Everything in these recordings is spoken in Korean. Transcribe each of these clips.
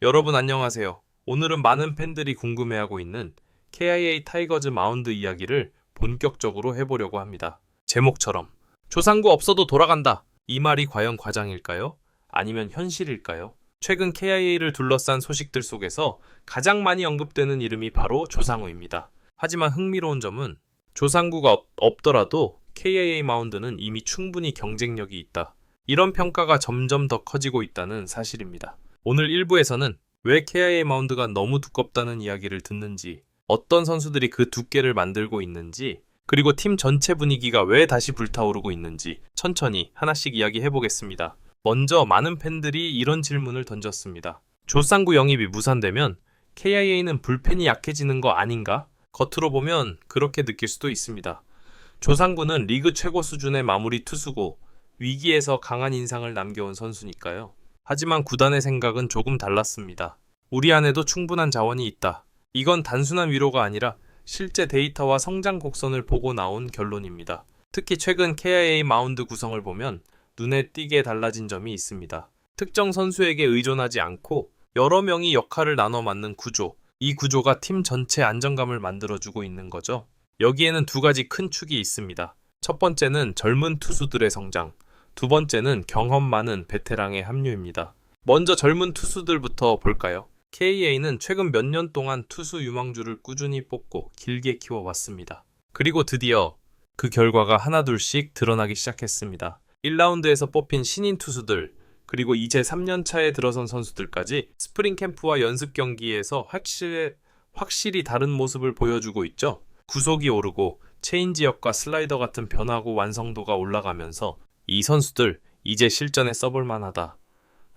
여러분 안녕하세요. 오늘은 많은 팬들이 궁금해하고 있는 KIA 타이거즈 마운드 이야기를 본격적으로 해보려고 합니다. 제목처럼 조상구 없어도 돌아간다. 이 말이 과연 과장일까요? 아니면 현실일까요? 최근 KIA를 둘러싼 소식들 속에서 가장 많이 언급되는 이름이 바로 조상우입니다. 하지만 흥미로운 점은 조상구가 없더라도 KIA 마운드는 이미 충분히 경쟁력이 있다. 이런 평가가 점점 더 커지고 있다는 사실입니다. 오늘 1부에서는 왜 KIA 마운드가 너무 두껍다는 이야기를 듣는지, 어떤 선수들이 그 두께를 만들고 있는지, 그리고 팀 전체 분위기가 왜 다시 불타오르고 있는지 천천히 하나씩 이야기해보겠습니다. 먼저 많은 팬들이 이런 질문을 던졌습니다. 조상구 영입이 무산되면 KIA는 불펜이 약해지는 거 아닌가? 겉으로 보면 그렇게 느낄 수도 있습니다. 조상구는 리그 최고 수준의 마무리 투수고 위기에서 강한 인상을 남겨온 선수니까요. 하지만 구단의 생각은 조금 달랐습니다. 우리 안에도 충분한 자원이 있다. 이건 단순한 위로가 아니라 실제 데이터와 성장 곡선을 보고 나온 결론입니다. 특히 최근 KIA 마운드 구성을 보면 눈에 띄게 달라진 점이 있습니다. 특정 선수에게 의존하지 않고 여러 명이 역할을 나눠 맡는 구조. 이 구조가 팀 전체 안정감을 만들어주고 있는 거죠. 여기에는 두 가지 큰 축이 있습니다. 첫 번째는 젊은 투수들의 성장. 두 번째는 경험 많은 베테랑의 합류입니다. 먼저 젊은 투수들부터 볼까요? KA는 최근 몇 년 동안 투수 유망주를 꾸준히 뽑고 길게 키워왔습니다. 그리고 드디어 그 결과가 하나둘씩 드러나기 시작했습니다. 1라운드에서 뽑힌 신인 투수들, 그리고 이제 3년 차에 들어선 선수들까지 스프링 캠프와 연습 경기에서 확실히 다른 모습을 보여주고 있죠. 구속이 오르고 체인지업과 슬라이더 같은 변화구 완성도가 올라가면서 이 선수들 이제 실전에 써볼 만하다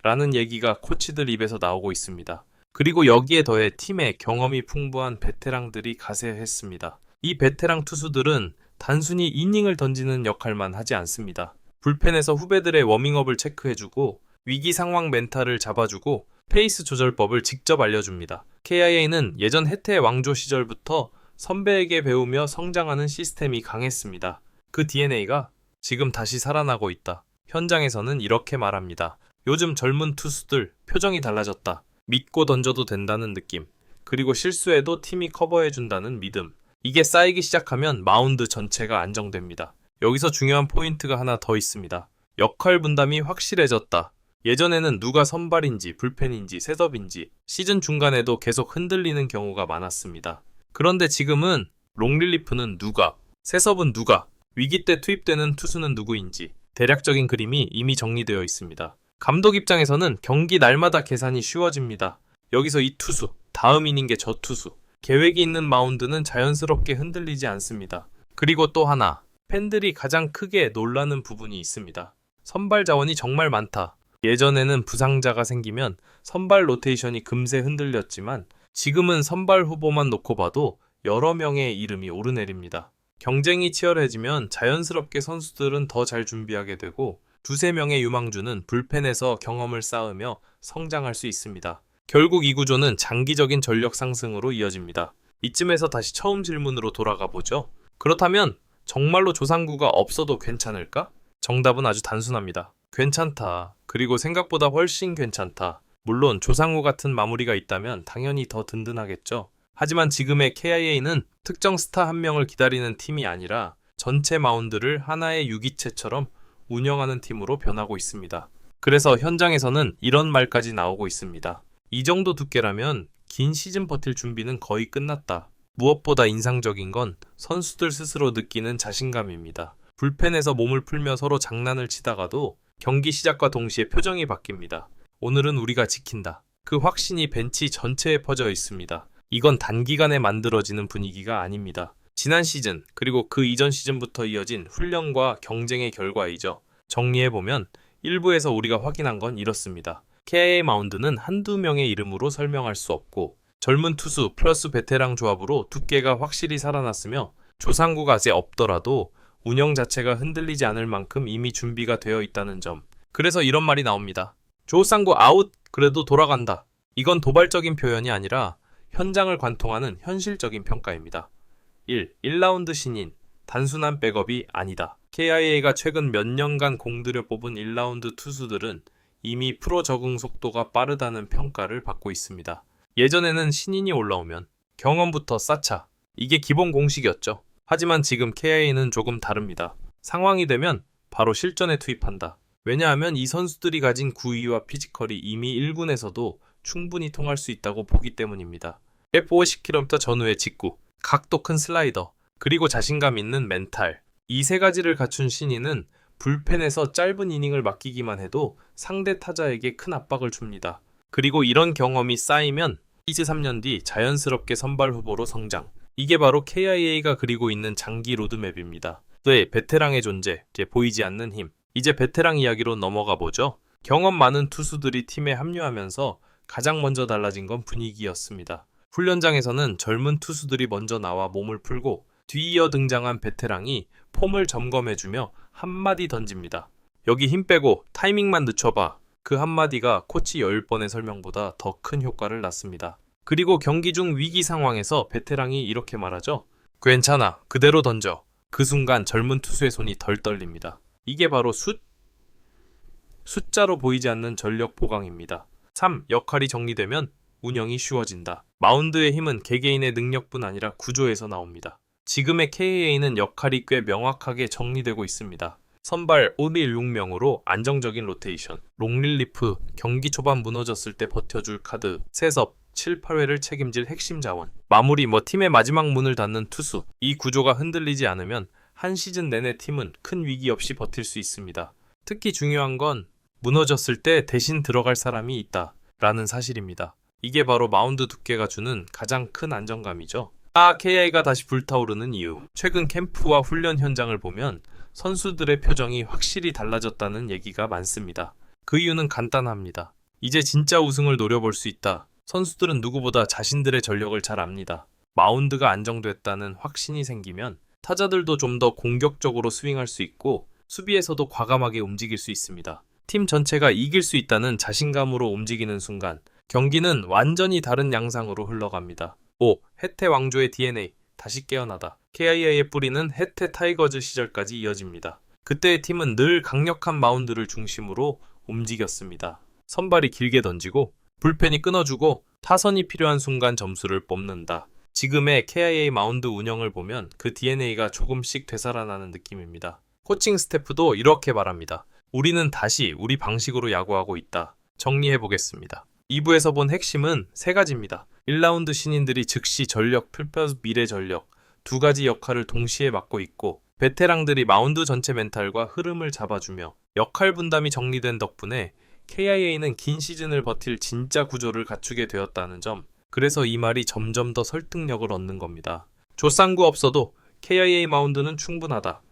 라는 얘기가 코치들 입에서 나오고 있습니다. 그리고 여기에 더해 팀의 경험이 풍부한 베테랑들이 가세했습니다. 이 베테랑 투수들은 단순히 이닝을 던지는 역할만 하지 않습니다. 불펜에서 후배들의 워밍업을 체크해주고 위기 상황 멘탈을 잡아주고 페이스 조절법을 직접 알려줍니다. KIA는 예전 해태 왕조 시절부터 선배에게 배우며 성장하는 시스템이 강했습니다. 그 DNA가 지금 다시 살아나고 있다. 현장에서는 이렇게 말합니다. 요즘 젊은 투수들 표정이 달라졌다. 믿고 던져도 된다는 느낌. 그리고 실수해도 팀이 커버해준다는 믿음. 이게 쌓이기 시작하면 마운드 전체가 안정됩니다. 여기서 중요한 포인트가 하나 더 있습니다. 역할 분담이 확실해졌다. 예전에는 누가 선발인지 불펜인지 셋업인지 시즌 중간에도 계속 흔들리는 경우가 많았습니다. 그런데 지금은 롱릴리프는 누가, 셋업은 누가, 위기 때 투입되는 투수는 누구인지 대략적인 그림이 이미 정리되어 있습니다. 감독 입장에서는 경기 날마다 계산이 쉬워집니다. 여기서 이 투수, 다음 이닝의 저 투수, 계획이 있는 마운드는 자연스럽게 흔들리지 않습니다. 그리고 또 하나, 팬들이 가장 크게 놀라는 부분이 있습니다. 선발 자원이 정말 많다. 예전에는 부상자가 생기면 선발 로테이션이 금세 흔들렸지만 지금은 선발 후보만 놓고 봐도 여러 명의 이름이 오르내립니다. 경쟁이 치열해지면 자연스럽게 선수들은 더 잘 준비하게 되고 두세 명의 유망주는 불펜에서 경험을 쌓으며 성장할 수 있습니다. 결국 이 구조는 장기적인 전력 상승으로 이어집니다. 이쯤에서 다시 처음 질문으로 돌아가 보죠. 그렇다면 정말로 조상구가 없어도 괜찮을까? 정답은 아주 단순합니다. 괜찮다. 그리고 생각보다 훨씬 괜찮다. 물론 조상우 같은 마무리가 있다면 당연히 더 든든하겠죠. 하지만 지금의 KIA는 특정 스타 한 명을 기다리는 팀이 아니라 전체 마운드를 하나의 유기체처럼 운영하는 팀으로 변하고 있습니다. 그래서 현장에서는 이런 말까지 나오고 있습니다. 이 정도 두께라면 긴 시즌 버틸 준비는 거의 끝났다. 무엇보다 인상적인 건 선수들 스스로 느끼는 자신감입니다. 불펜에서 몸을 풀며 서로 장난을 치다가도 경기 시작과 동시에 표정이 바뀝니다. 오늘은 우리가 지킨다. 그 확신이 벤치 전체에 퍼져 있습니다. 이건 단기간에 만들어지는 분위기가 아닙니다. 지난 시즌, 그리고 그 이전 시즌부터 이어진 훈련과 경쟁의 결과이죠. 정리해보면 1부에서 우리가 확인한 건 이렇습니다. KIA 마운드는 한두 명의 이름으로 설명할 수 없고 젊은 투수 플러스 베테랑 조합으로 두께가 확실히 살아났으며 조상구가 아직 없더라도 운영 자체가 흔들리지 않을 만큼 이미 준비가 되어 있다는 점. 그래서 이런 말이 나옵니다. 조상구 아웃, 그래도 돌아간다. 이건 도발적인 표현이 아니라 현장을 관통하는 현실적인 평가입니다. 1라운드 신인, 단순한 백업이 아니다. KIA가 최근 몇 년간 공들여 뽑은 1라운드 투수들은 이미 프로 적응 속도가 빠르다는 평가를 받고 있습니다. 예전에는 신인이 올라오면 경험부터 쌓자. 이게 기본 공식이었죠. 하지만 지금 KIA는 조금 다릅니다. 상황이 되면 바로 실전에 투입한다. 왜냐하면 이 선수들이 가진 구위와 피지컬이 이미 1군에서도 충분히 통할 수 있다고 보기 때문입니다. 150km 전후의 직구, 각도 큰 슬라이더, 그리고 자신감 있는 멘탈. 이 세 가지를 갖춘 신인은 불펜에서 짧은 이닝을 맡기기만 해도 상대 타자에게 큰 압박을 줍니다. 그리고 이런 경험이 쌓이면 시즈 3년 뒤 자연스럽게 선발 후보로 성장. 이게 바로 KIA가 그리고 있는 장기 로드맵입니다. 네, 베테랑의 존재, 이제 보이지 않는 힘. 이제 베테랑 이야기로 넘어가 보죠. 경험 많은 투수들이 팀에 합류하면서 가장 먼저 달라진 건 분위기였습니다. 훈련장에서는 젊은 투수들이 먼저 나와 몸을 풀고 뒤이어 등장한 베테랑이 폼을 점검해주며 한마디 던집니다. 여기 힘 빼고 타이밍만 늦춰봐. 그 한마디가 코치 10번의 설명보다 더 큰 효과를 낳습니다. 그리고 경기 중 위기 상황에서 베테랑이 이렇게 말하죠. 괜찮아, 그대로 던져. 그 순간 젊은 투수의 손이 덜 떨립니다. 이게 바로 숫자로 보이지 않는 전력 보강입니다. 3. 역할이 정리되면 운영이 쉬워진다. 마운드의 힘은 개개인의 능력뿐 아니라 구조에서 나옵니다. 지금의 KA는 역할이 꽤 명확하게 정리되고 있습니다. 선발 5일 6명으로 안정적인 로테이션, 롱릴리프, 경기 초반 무너졌을 때 버텨줄 카드, 세섭, 7, 8회를 책임질 핵심 자원, 마무리 팀의 마지막 문을 닫는 투수. 이 구조가 흔들리지 않으면 한 시즌 내내 팀은 큰 위기 없이 버틸 수 있습니다. 특히 중요한 건 무너졌을 때 대신 들어갈 사람이 있다 라는 사실입니다. 이게 바로 마운드 두께가 주는 가장 큰 안정감이죠. KI가 다시 불타오르는 이유. 최근 캠프와 훈련 현장을 보면 선수들의 표정이 확실히 달라졌다는 얘기가 많습니다. 그 이유는 간단합니다. 이제 진짜 우승을 노려볼 수 있다. 선수들은 누구보다 자신들의 전력을 잘 압니다. 마운드가 안정됐다는 확신이 생기면 타자들도 좀 더 공격적으로 스윙할 수 있고 수비에서도 과감하게 움직일 수 있습니다. 팀 전체가 이길 수 있다는 자신감으로 움직이는 순간 경기는 완전히 다른 양상으로 흘러갑니다. 5. 해태 왕조의 DNA, 다시 깨어나다. KIA의 뿌리는 해태 타이거즈 시절까지 이어집니다. 그때의 팀은 늘 강력한 마운드를 중심으로 움직였습니다. 선발이 길게 던지고 불펜이 끊어주고 타선이 필요한 순간 점수를 뽑는다. 지금의 KIA 마운드 운영을 보면 그 DNA가 조금씩 되살아나는 느낌입니다. 코칭 스태프도 이렇게 말합니다. 우리는 다시 우리 방식으로 야구하고 있다. 정리해보겠습니다. 2부에서 본 핵심은 3가지입니다. 1라운드 신인들이 즉시 전력 플러스 미래 전력, 2가지 역할을 동시에 맡고 있고 베테랑들이 마운드 전체 멘탈과 흐름을 잡아주며 역할 분담이 정리된 덕분에 KIA는 긴 시즌을 버틸 진짜 구조를 갖추게 되었다는 점. 그래서 이 말이 점점 더 설득력을 얻는 겁니다. 조상구 없어도 KIA 마운드는 충분하다.